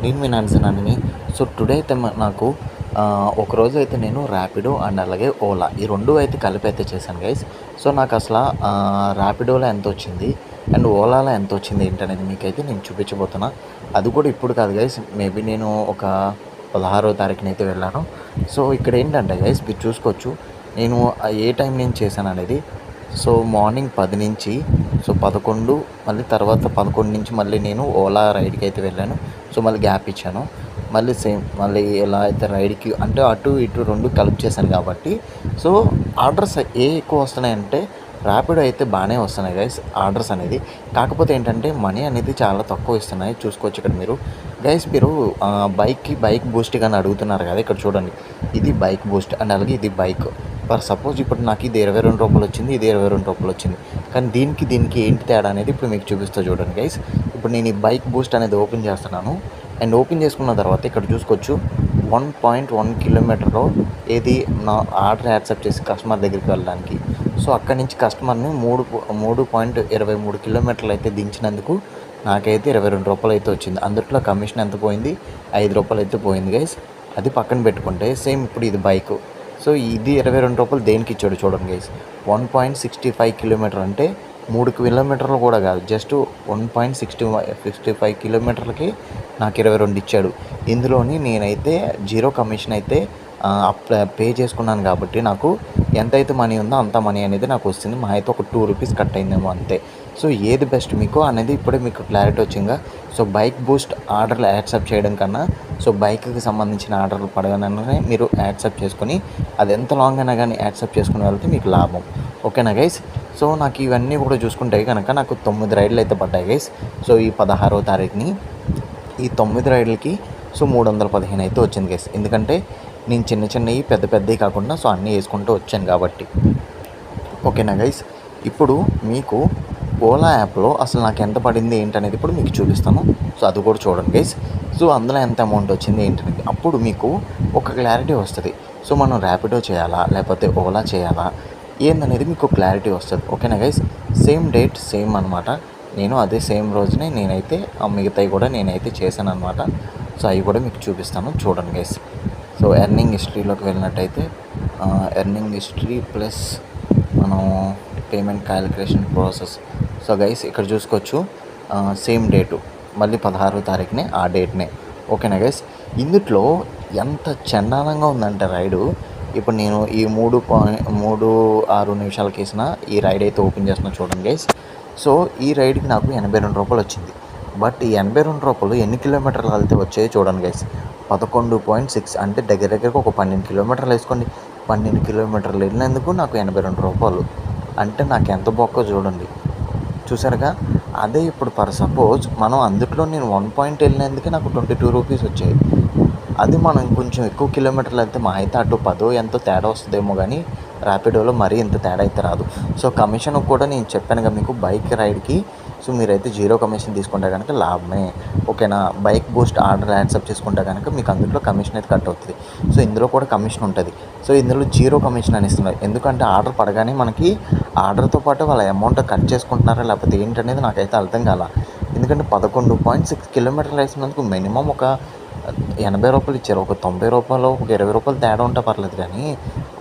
నేను మీ నాన్సీనాని. So today అయితే నాకు ఒకరోజు అయితే నేను ర్యాపిడో అండ్ అలాగే ఓలా ఈ 2 అయితే కలిపి అయితే చేశాను గైస్. సో నాకు అసల ర్యాపిడోలో ఎంతొచ్చింది అండ్ ఓలాలో ఎంతొచ్చింది ఏంటనేది మీకైతే నేను చూపించబోతున్నా. అది కూడా ఇప్పుడు కాదు గైస్. మేబీ నేను ఒక 16వ తారీఖునైతే వెళ్ళాను. సో ఇక్కడ ఏంటంటే గైస్ మీరు చూసుకోవచ్చు. నేను ఏ టైం నుంచి చేశాననేది. సో మార్నింగ్ 10 నుంచి 11 మళ్ళీ తర్వాత 11 నుంచి మళ్ళీ నేను ఓలా రైడ్‌కి అయితే వెళ్ళాను. సో మళ్ళీ గ్యాప్ ఇచ్చాను. మళ్ళీ సేమ్ మళ్ళీ ఎలా అయితే రైడ్‌కి అంటే అటు ఇటు 2 కలిపి చేశాను కాబట్టి సో ఆర్డర్స్ ఎక్కువ వస్తున్నాయంటే ర్యాపిడో అయితే బాగానే వస్తున్నాయి గైస్ ఆర్డర్స్ అనేది. కాకపోతే ఏంటంటే మనీ అనేది చాలా తక్కువ ఇస్తున్నాయి. చూసుకోవచ్చు ఇక్కడ మీరు గైస్. మీరు బైక్ బూస్ట్ అని అడుగుతున్నారు కదా, ఇక్కడ చూడండి. ఇది బైక్ బూస్ట్ అండ్ అలాగే ఇది బైక్. ఫర్ సపోజ్ ఇప్పుడు నాకు ఇది రూ. 22 వచ్చింది, ఇది రూ. 22 వచ్చింది. కానీ దీనికి ఏంటి తేడా అనేది ఇప్పుడు మీకు చూపిస్తా చూడండి గైస్. ఇప్పుడు నేను ఈ బైక్ బూస్ట్ అనేది ఓపెన్ చేస్తున్నాను. అండ్ ఓపెన్ చేసుకున్న తర్వాత ఇక్కడ చూసుకోవచ్చు 1.1 కిలోమీటర్లో ఏది నా ఆర్డర్ యాక్సెప్ట్ చేసి కస్టమర్ దగ్గరికి వెళ్ళడానికి. సో అక్కడి నుంచి కస్టమర్ని 3.23 కిలోమీటర్లు అయితే దించినందుకు నాకైతే రూ. 22 అయితే వచ్చింది. అందులో కమిషన్ ఎంత పోయింది? రూ. 5 అయితే పోయింది గైస్. అది పక్కన పెట్టుకుంటే సేమ్ ఇప్పుడు ఇది బైక్. సో ఇది రూ. 22 దేనికి ఇచ్చాడు చూడండి గైస్. 1.65 కిలోమీటర్ అంటే 3 కిలోమీటర్లు కూడా కాదు, జస్ట్ 1.65 కిలోమీటర్లకి నాకు 22 ఇచ్చాడు. ఇందులోని నేనైతే జీరో కమిషన్ అయితే పే చేసుకున్నాను కాబట్టి నాకు ఎంతైతే మనీ ఉందో అంత మనీ అనేది నాకు వస్తుంది. మా అయితే ఒక రూ. 2 కట్ అయిందేమో అంతే. సో ఏది బెస్ట్ మీకు అనేది ఇప్పుడే మీకు క్లారిటీ వచ్చిందా. సో బైక్ బూస్ట్ ఆర్డర్లు యాక్సెప్ట్ చేయడం కన్నా సో బైక్కి సంబంధించిన ఆర్డర్లు పడగానే మీరు యాక్సెప్ట్ చేసుకొని అది ఎంత లాంగ్ అయినా కానీ యాక్సెప్ట్ చేసుకుని వెళ్తే మీకు లాభం. ఓకేనా గైస్. సో నాకు ఇవన్నీ కూడా చూసుకుంటే కనుక నాకు 9 రైడ్లు అయితే పడ్డాయి గైస్. సో ఈ 16వ తారీఖుని ఈ 9 రైడ్లకి సో 315 అయితే వచ్చింది గైస్. ఎందుకంటే నేను చిన్నవి పెద్దవి కాకుండా సో అన్నీ వేసుకుంటూ వచ్చాను కాబట్టి. ఓకేనా గైస్. ఇప్పుడు మీకు ఓలా యాప్లో అసలు నాకు ఎంత పడింది ఏంటనేది ఇప్పుడు మీకు చూపిస్తాను. సో అది కూడా చూడండి గైస్. సో అందులో ఎంత అమౌంట్ వచ్చింది ఏంటనేది అప్పుడు మీకు ఒక క్లారిటీ వస్తుంది. సో మనం ర్యాపిడో చేయాలా లేకపోతే ఓలా చేయాలా ఏందనేది మీకు క్లారిటీ వస్తుంది. ఓకేనా గైస్. సేమ్ డేట్ సేమ్ అనమాట. నేను అదే సేమ్ రోజునే నేనైతే మిగతాయి కూడా నేనైతే చేశాను అనమాట. సో అవి కూడా మీకు చూపిస్తాను చూడండి గైస్. సో ఎర్నింగ్ హిస్టరీలోకి వెళ్ళినట్టయితే ఎర్నింగ్ హిస్టరీ ప్లస్ మనం payment calculation process. So guys ఇక్కడ చూసుకోవచ్చు సేమ్ డేటు మళ్ళీ 16వ తారీఖునే ఆ డేట్నే. ఓకేనా గైస్. ఇందులో ఎంత చండాలంగా ఉందంటే రైడు. ఇప్పుడు నేను ఈ 3.36 నిమిషాలకి వేసిన ఈ రైడ్ అయితే ఓపెన్ చేస్తున్నా చూడండి గైస్. సో ఈ రైడ్కి నాకు రూ. 82 వచ్చింది. బట్ ఈ రూ. 82 ఎన్ని కిలోమీటర్లు వెళ్తే వచ్చాయో చూడండి గైస్. 11.6 అంటే దగ్గరకు ఒక 12 కిలోమీటర్లు వేసుకోండి. 12 కిలోమీటర్లు వెళ్ళినందుకు నాకు రూ. 82 అంటే నాకు ఎంత బొక్కో చూడండి. చూసారుగా. అదే ఇప్పుడు ఫర్ సపోజ్ మనం అందుట్లో నేను 1 పాయింట్ వెళ్ళినందుకే నాకు రూ. 22 వచ్చాయి. అది మనం కొంచెం ఎక్కువ కిలోమీటర్లు వెళ్తే మా అయితే అటు 10 ఎంతో తేడా వస్తుందేమో కానీ ర్యాపిడోలో మరీ ఇంత తేడా అయితే రాదు. సో కమిషన్ కూడా నేను చెప్పాను కదా మీకు బైక్ రైడ్కి. సో మీరైతే జీరో కమిషన్ తీసుకుంటే కనుక లాభమే. ఓకేనా. బైక్ బూస్ట్ ఆర్డర్ యాక్సెప్ట్ చేసుకుంటే కనుక మీకు అందులో కమిషన్ అయితే కట్ అవుతుంది. సో ఇందులో కూడా కమిషన్ ఉంటుంది. సో ఇందులో జీరో కమిషన్ అని ఇస్తున్నారు. ఎందుకంటే ఆర్డర్ పడగానే మనకి ఆర్డర్తో పాటు వాళ్ళ అమౌంట్ కట్ చేసుకుంటున్నారా లేకపోతే ఏంటనేది నాకైతే అర్థం కాల. ఎందుకంటే 11.6 కిలోమీటర్లు వేసినందుకు మినిమం ఒక రూ. 80 ఇచ్చారు. ఒక రూ. 90 ఒక రూ. 20 తేడా ఉంటే పర్లేదు కానీ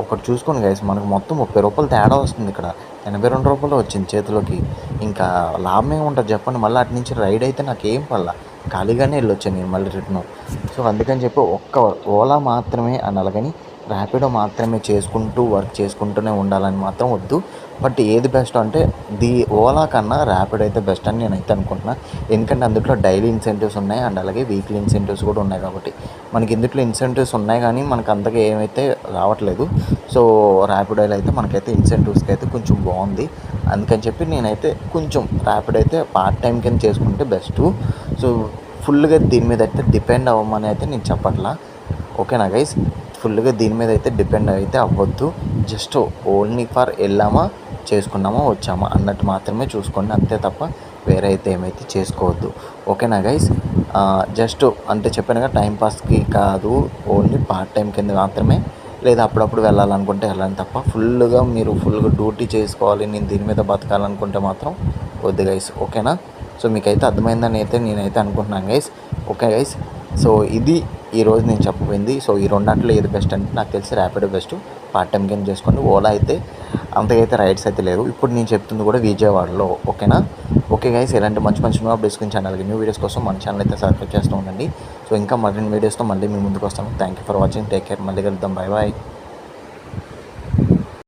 ఒకటి చూసుకోండి గైస్. మనకు మొత్తం రూ. 30 తేడా వస్తుంది. ఇక్కడ రూ. 82 వచ్చింది చేతిలోకి. ఇంకా లాభమే ఉంటుంది చెప్పండి. మళ్ళీ అటు నుంచి రైడ్ అయితే నాకు ఏం పడలా, ఖాళీగానే వెళ్ళొచ్చాను నేను మళ్ళీ రిటర్ను. సో అందుకని చెప్పి ఒక్క ఓలా మాత్రమే అనాలి కానీ ర్యాపిడో మాత్రమే చేసుకుంటూ వర్క్ చేసుకుంటూనే ఉండాలని మాత్రం వద్దు. బట్ ఏది బెస్ట్ అంటే ఓలా కన్నా ర్యాపిడో అయితే బెస్ట్ అని నేనైతే అనుకుంటున్నా. ఎందుకంటే అందులో డైలీ ఇన్సెంటివ్స్ ఉన్నాయి అండ్ అలాగే వీక్లీ ఇన్సెంటివ్స్ కూడా ఉన్నాయి కాబట్టి మనకి ఇందులో ఇన్సెంటివ్స్ ఉన్నాయి కానీ మనకు అంతగా ఏమైతే రావట్లేదు. సో ర్యాపిడోలో అయితే మనకైతే ఇన్సెంటివ్స్కి అయితే కొంచెం బాగుంది. అందుకని చెప్పి నేనైతే కొంచెం ర్యాపిడో అయితే పార్ట్ టైం కింద చేసుకుంటే బెస్ట్. సో ఫుల్గా దీని మీద అయితే డిపెండ్ అవ్వమని అయితే నేను చెప్పట్లా. ఓకేనా గైస్. ఫుల్గా దీని మీద అయితే డిపెండ్ అయితే అవ్వద్దు. జస్ట్ ఓన్లీ ఫర్ వెళ్ళామా చేసుకున్నామా వచ్చామా అన్నట్టు మాత్రమే చూసుకోండి. అంతే తప్ప వేరే అయితే ఏమైతే చేసుకోవద్దు. ఓకేనా గైస్. జస్ట్ అంటే చెప్పానుగా టైంపాస్కి కాదు, ఓన్లీ పార్ట్ టైం కింద మాత్రమే. లేదా అప్పుడప్పుడు వెళ్ళాలనుకుంటే వెళ్ళాలి తప్ప ఫుల్గా డ్యూటీ చేసుకోవాలి నేను దీని మీద బతకాలనుకుంటే మాత్రం వద్దు గైస్. ఓకేనా. సో మీకైతే అర్థమైందని అయితే నేనైతే అనుకుంటున్నాను గైస్. Okay guys. సో ఇది ఈరోజు నేను చెప్పబోయింది. సో ఈ రెండాట్లో ఏది బెస్ట్ అంటే నాకు తెలిసి ర్యాపిడో బెస్ట్. పార్ట్ టైం కింద చేసుకోండి. ఓలా అయితే అంతకైతే రైడ్స్ అయితే లేవు. ఇప్పుడు నేను చెప్తుంది కూడా విజయవాడలో. ఓకేనా? ఓకే గైస్, ఇలాంటి మంచి మంచి న్యూ అప్డేట్స్ గురించి ఛానల్కి న్యూ వీడియోస్ కోసం మన ఛానల్ అయితే సబ్స్క్రైబ్ చేస్తూ ఉండండి. సో ఇంకా మరిన్ని వీడియోస్తో మళ్ళీ మీ ముందుకు వస్తాను. Thank you for watching. Take care. మళ్ళీ కలుద్దాం. Bye bye.